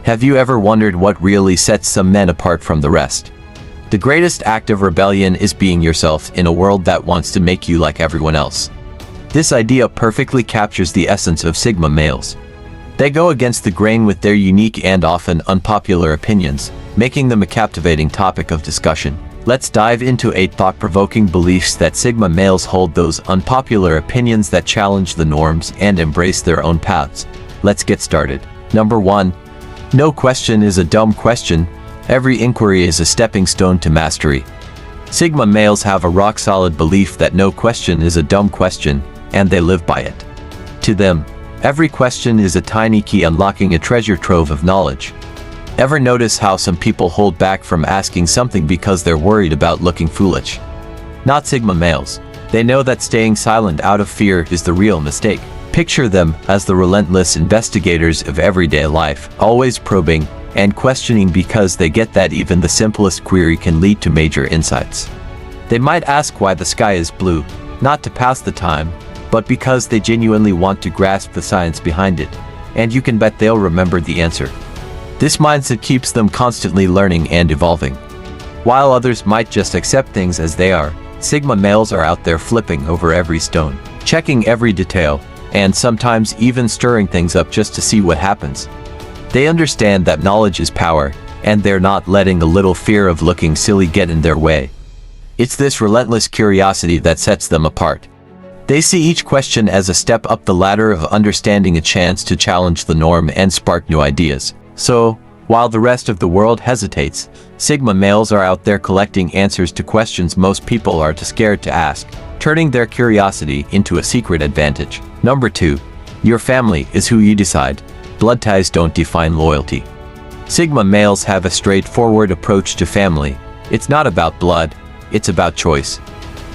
Have you ever wondered what really sets some men apart from the rest? The greatest act of rebellion is being yourself in a world that wants to make you like everyone else. This idea perfectly captures the essence of Sigma males. They go against the grain with their unique and often unpopular opinions, making them a captivating topic of discussion. Let's dive into 8 thought-provoking beliefs that Sigma males hold, those unpopular opinions that challenge the norms and embrace their own paths. Let's get started. Number 1. No question is a dumb question. Every inquiry is a stepping stone to mastery. Sigma males have a rock-solid belief that no question is a dumb question, and they live by it. To them, every question is a tiny key unlocking a treasure trove of knowledge. Ever notice how some people hold back from asking something because they're worried about looking foolish? Not Sigma males. They know that staying silent out of fear is the real mistake. Picture them as the relentless investigators of everyday life, always probing and questioning because they get that even the simplest query can lead to major insights. They might ask why the sky is blue, not to pass the time, but because they genuinely want to grasp the science behind it, and you can bet they'll remember the answer. This mindset keeps them constantly learning and evolving. While others might just accept things as they are, Sigma males are out there flipping over every stone, checking every detail, and sometimes even stirring things up just to see what happens. They understand that knowledge is power, and they're not letting a little fear of looking silly get in their way. It's this relentless curiosity that sets them apart. They see each question as a step up the ladder of understanding, a chance to challenge the norm and spark new ideas. So, while the rest of the world hesitates, Sigma males are out there collecting answers to questions most people are too scared to ask, turning their curiosity into a secret advantage. Number 2. Your family is who you decide. Blood ties don't define loyalty. Sigma males have a straightforward approach to family. It's not about blood, it's about choice.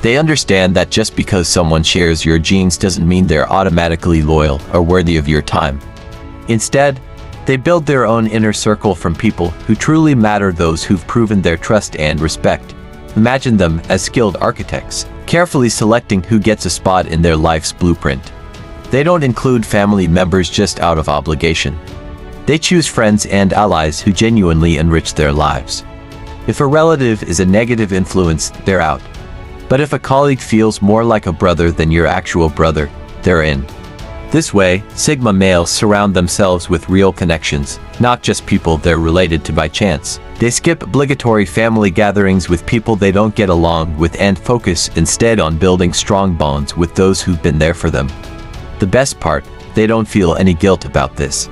They understand that just because someone shares your genes doesn't mean they're automatically loyal or worthy of your time. Instead, they build their own inner circle from people who truly matter, those who've proven their trust and respect. Imagine them as skilled architects, carefully selecting who gets a spot in their life's blueprint. They don't include family members just out of obligation. They choose friends and allies who genuinely enrich their lives. If a relative is a negative influence, they're out. But if a colleague feels more like a brother than your actual brother, they're in. This way, Sigma males surround themselves with real connections, not just people they're related to by chance. They skip obligatory family gatherings with people they don't get along with and focus instead on building strong bonds with those who've been there for them. The best part, they don't feel any guilt about this.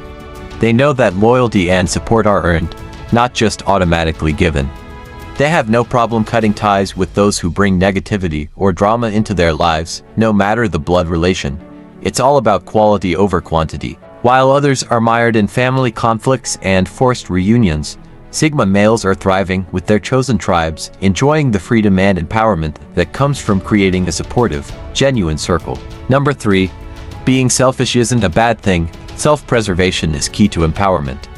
They know that loyalty and support are earned, not just automatically given. They have no problem cutting ties with those who bring negativity or drama into their lives, no matter the blood relation. It's all about quality over quantity. While others are mired in family conflicts and forced reunions, Sigma males are thriving with their chosen tribes, enjoying the freedom and empowerment that comes from creating a supportive, genuine circle. Number 3. Being selfish isn't a bad thing. Self-preservation is key to empowerment.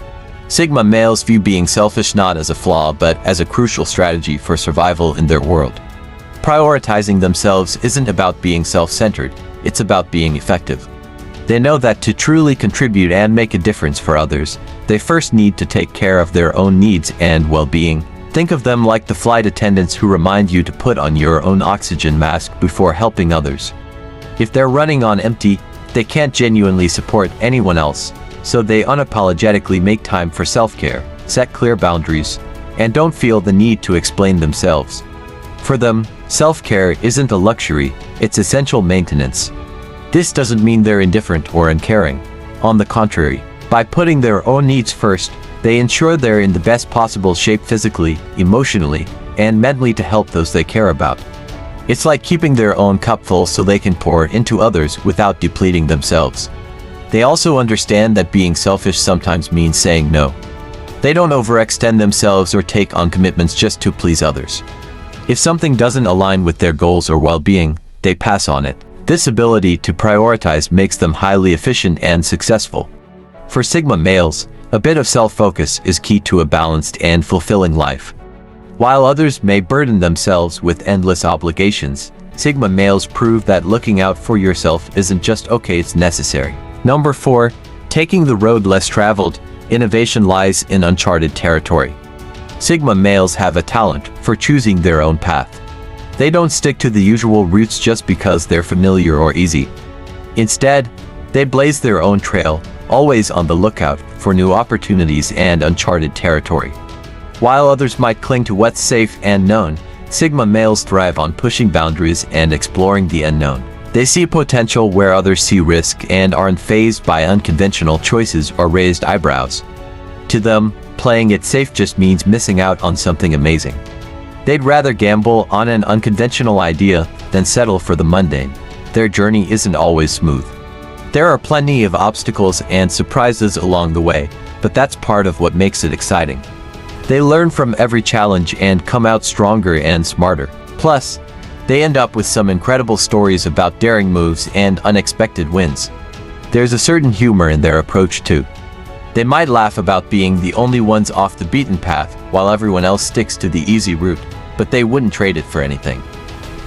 Sigma males view being selfish not as a flaw but as a crucial strategy for survival in their world. Prioritizing themselves isn't about being self-centered, it's about being effective. They know that to truly contribute and make a difference for others, they first need to take care of their own needs and well-being. Think of them like the flight attendants who remind you to put on your own oxygen mask before helping others. If they're running on empty, they can't genuinely support anyone else, so they unapologetically make time for self-care, set clear boundaries, and don't feel the need to explain themselves. For them, self-care isn't a luxury, it's essential maintenance. This doesn't mean they're indifferent or uncaring. On the contrary, by putting their own needs first, they ensure they're in the best possible shape physically, emotionally, and mentally to help those they care about. It's like keeping their own cup full so they can pour into others without depleting themselves. They also understand that being selfish sometimes means saying no. They don't overextend themselves or take on commitments just to please others. If something doesn't align with their goals or well-being, they pass on it. This ability to prioritize makes them highly efficient and successful. For Sigma males, a bit of self-focus is key to a balanced and fulfilling life. While others may burden themselves with endless obligations, Sigma males prove that looking out for yourself isn't just okay, it's necessary. Number 4. Taking the road less traveled. Innovation lies in uncharted territory. Sigma males have a talent for choosing their own path. They don't stick to the usual routes just because they're familiar or easy. Instead, they blaze their own trail, always on the lookout for new opportunities and uncharted territory. While others might cling to what's safe and known, Sigma males thrive on pushing boundaries and exploring the unknown. They see potential where others see risk and aren't fazed by unconventional choices or raised eyebrows. To them, playing it safe just means missing out on something amazing. They'd rather gamble on an unconventional idea than settle for the mundane. Their journey isn't always smooth. There are plenty of obstacles and surprises along the way, but that's part of what makes it exciting. They learn from every challenge and come out stronger and smarter. Plus, they end up with some incredible stories about daring moves and unexpected wins. There's a certain humor in their approach too. They might laugh about being the only ones off the beaten path while everyone else sticks to the easy route, but they wouldn't trade it for anything.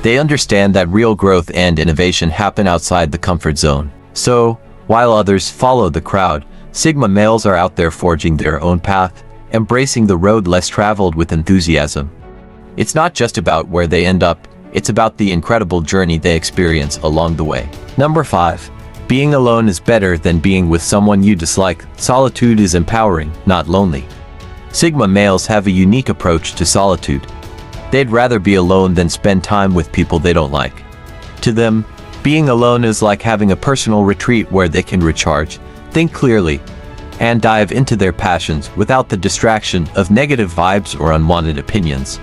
They understand that real growth and innovation happen outside the comfort zone. So, while others follow the crowd, Sigma males are out there forging their own path, embracing the road less traveled with enthusiasm. It's not just about where they end up, it's about the incredible journey they experience along the way. Number 5. Being alone is better than being with someone you dislike. Solitude is empowering, not lonely. Sigma males have a unique approach to solitude. They'd rather be alone than spend time with people they don't like. To them, being alone is like having a personal retreat where they can recharge, think clearly, and dive into their passions without the distraction of negative vibes or unwanted opinions.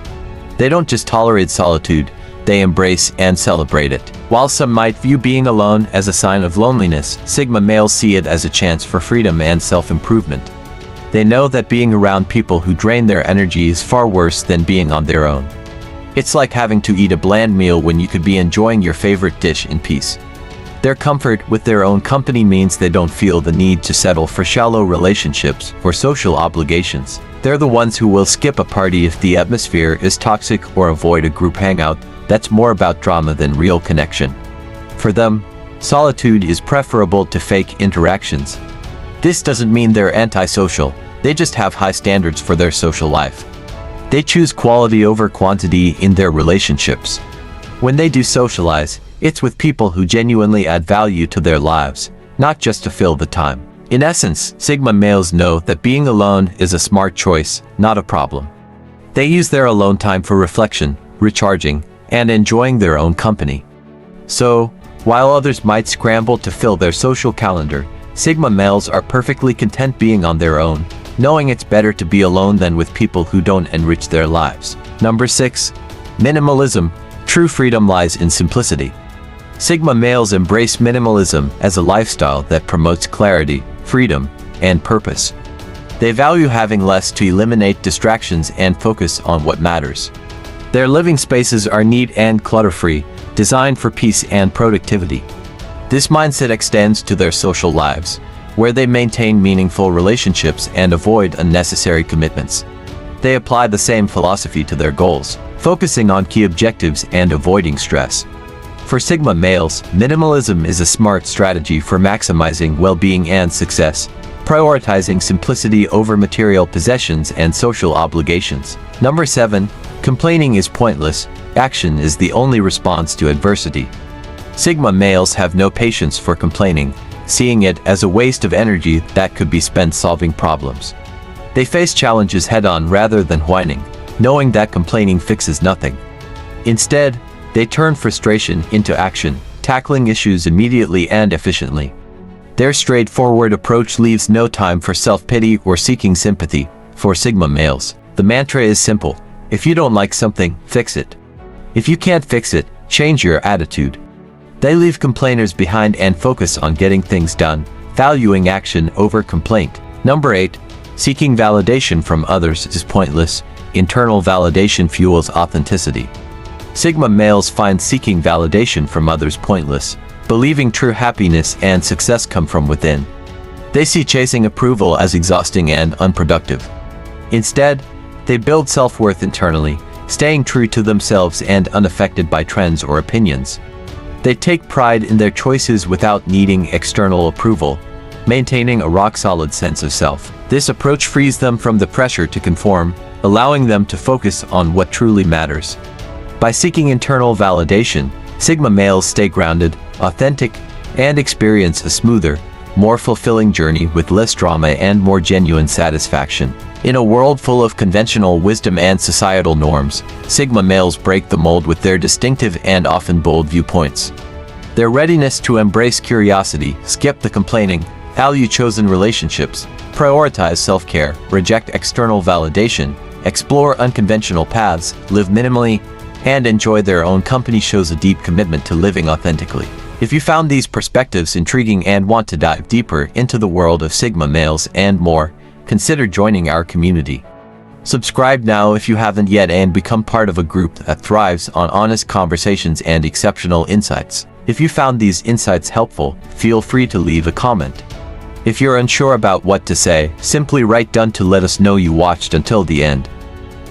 They don't just tolerate solitude, they embrace and celebrate it. While some might view being alone as a sign of loneliness, Sigma males see it as a chance for freedom and self-improvement. They know that being around people who drain their energy is far worse than being on their own. It's like having to eat a bland meal when you could be enjoying your favorite dish in peace. Their comfort with their own company means they don't feel the need to settle for shallow relationships or social obligations. They're the ones who will skip a party if the atmosphere is toxic or avoid a group hangout that's more about drama than real connection. For them, solitude is preferable to fake interactions. This doesn't mean they're antisocial, they just have high standards for their social life. They choose quality over quantity in their relationships. When they do socialize, it's with people who genuinely add value to their lives, not just to fill the time. In essence, Sigma males know that being alone is a smart choice, not a problem. They use their alone time for reflection, recharging, and enjoying their own company. So, while others might scramble to fill their social calendar, Sigma males are perfectly content being on their own, knowing it's better to be alone than with people who don't enrich their lives. Number 6. Minimalism. True freedom lies in simplicity. Sigma males embrace minimalism as a lifestyle that promotes clarity, freedom, and purpose. They value having less to eliminate distractions and focus on what matters. Their living spaces are neat and clutter-free, designed for peace and productivity. This mindset extends to their social lives, where they maintain meaningful relationships and avoid unnecessary commitments. They apply the same philosophy to their goals, focusing on key objectives and avoiding stress. For Sigma males, minimalism is a smart strategy for maximizing well-being and success, prioritizing simplicity over material possessions and social obligations. Number 7. Complaining is pointless. Action is the only response to adversity. Sigma males have no patience for complaining, seeing it as a waste of energy that could be spent solving problems. They face challenges head-on rather than whining, knowing that complaining fixes nothing. Instead, they turn frustration into action, tackling issues immediately and efficiently. Their straightforward approach leaves no time for self-pity or seeking sympathy. For Sigma males, the mantra is simple: if you don't like something, fix it. If you can't fix it, change your attitude. They leave complainers behind and focus on getting things done, valuing action over complaint. Number 8. Seeking validation from others is pointless. Internal validation fuels authenticity. Sigma males find seeking validation from others pointless, believing true happiness and success come from within. They see chasing approval as exhausting and unproductive. Instead, they build self-worth internally, staying true to themselves and unaffected by trends or opinions. They take pride in their choices without needing external approval, maintaining a rock-solid sense of self. This approach frees them from the pressure to conform, allowing them to focus on what truly matters. By seeking internal validation, Sigma males stay grounded, authentic, and experience a smoother, more fulfilling journey with less drama and more genuine satisfaction. In a world full of conventional wisdom and societal norms, Sigma males break the mold with their distinctive and often bold viewpoints. Their readiness to embrace curiosity, skip the complaining, value chosen relationships, prioritize self-care, reject external validation, explore unconventional paths, live minimally, and enjoy their own company shows a deep commitment to living authentically. If you found these perspectives intriguing and want to dive deeper into the world of Sigma males and more, consider joining our community. Subscribe now if you haven't yet and become part of a group that thrives on honest conversations and exceptional insights. If you found these insights helpful, feel free to leave a comment. If you're unsure about what to say, simply write "done" to let us know you watched until the end.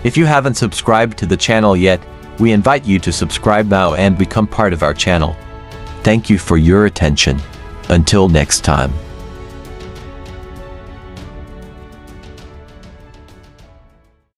If you haven't subscribed to the channel yet, we invite you to subscribe now and become part of our channel. Thank you for your attention. Until next time.